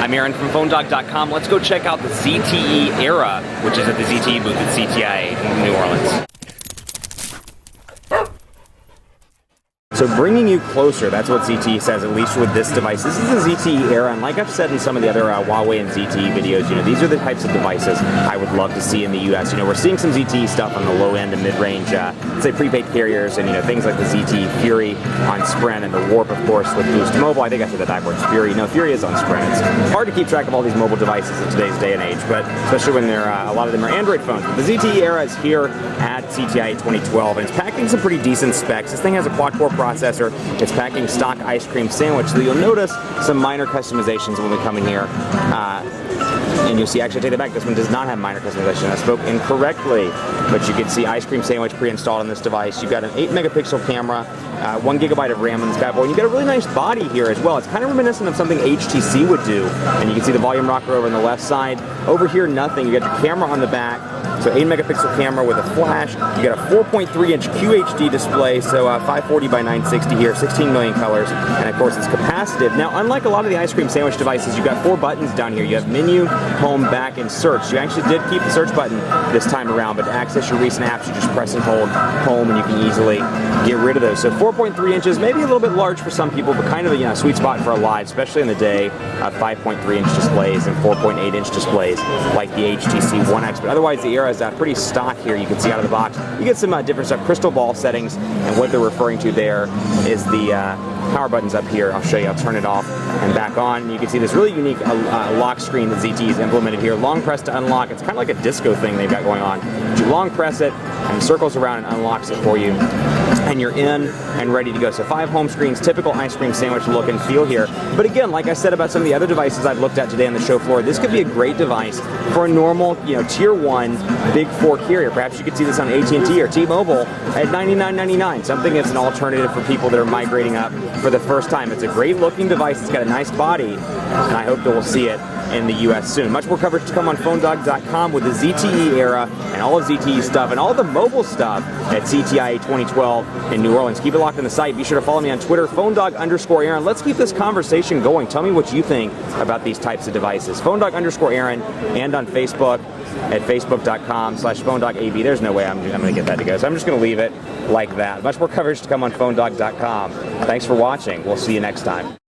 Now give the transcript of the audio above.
I'm Aaron from PhoneDog.com. Let's go check out the ZTE Era, which is at the ZTE booth at CTIA in New Orleans. So bringing you closer, that's what ZTE says, at least with this device. This is the ZTE Era, and like I've said in some of the other Huawei and ZTE videos, these are the types of devices I would love to see in the US. We're seeing some ZTE stuff on the low end and mid-range, say prepaid carriers, and things like the ZTE Fury on Sprint, and the Warp, of course, with Boost Mobile. I think I said that backwards. Fury. No, Fury is on Sprint. It's hard to keep track of all these mobile devices in today's day and age, but especially when they're a lot of them are Android phones. But the ZTE Era is here at CTIA 2012, and it's packing some pretty decent specs. This thing has a quad-core processor. It's packing stock ice cream sandwich, so you'll notice some minor customizations when we come in here. And you'll see, actually, I take that back, this one does not have minor customization. I spoke incorrectly, but you can see ice cream sandwich pre-installed on this device. You've got an 8-megapixel camera, 1 gigabyte of RAM on this bad boy, and you've got a really nice body here as well. It's kind of reminiscent of something HTC would do, and you can see the volume rocker over on the left side. Over here, nothing. You got your camera on the back, so 8-megapixel camera with a flash. You got a 4.3-inch QHD display, so 540 by 960 here, 16 million colors, and of course it's capacitive. Now, unlike a lot of the ice cream sandwich devices, you've got 4 buttons down here. You have menu, home, back, and search. You actually did keep the search button this time around, but to access your recent apps, you just press and hold home, and you can easily get rid of those. So 4.3 inches, maybe a little bit large for some people, but kind of a sweet spot for a live, especially in the day of 5.3-inch displays and 4.8-inch displays like the HTC One X. But otherwise, the Era is pretty stock here. You can see out of the box. You get some different stuff, crystal ball settings, and what they're referring to there is the power buttons up here. I'll show you. I'll turn it off and back on. And you can see this really unique lock screen that ZTE has implemented here. Long press to unlock. It's kind of like a disco thing they've got going on. You long press it, and it circles around and unlocks it for you. And you're in and ready to go. So 5 home screens, typical ice cream sandwich look and feel here. But again, like I said about some of the other devices I've looked at today on the show floor, this could be a great device for a normal, tier 1 big 4 carrier. Perhaps you could see this on AT&T or T-Mobile at $99.99. Something that's an alternative for people that are migrating up for the first time. It's a great looking device. It's got a nice body, and I hope that we'll see it in the US soon. Much more coverage to come on PhoneDog.com with the ZTE Era and all of ZTE stuff and all the mobile stuff at CTIA 2012 in New Orleans. Keep it locked on the site. Be sure to follow me on Twitter, PhoneDog_Aaron. Let's keep this conversation going. Tell me what you think about these types of devices. PhoneDog_Aaron, and on Facebook at Facebook.com/PhoneDogAV. There's no way I'm going to get that to go, so I'm just going to leave it like that. Much more coverage to come on PhoneDog.com. Thanks for watching. We'll see you next time.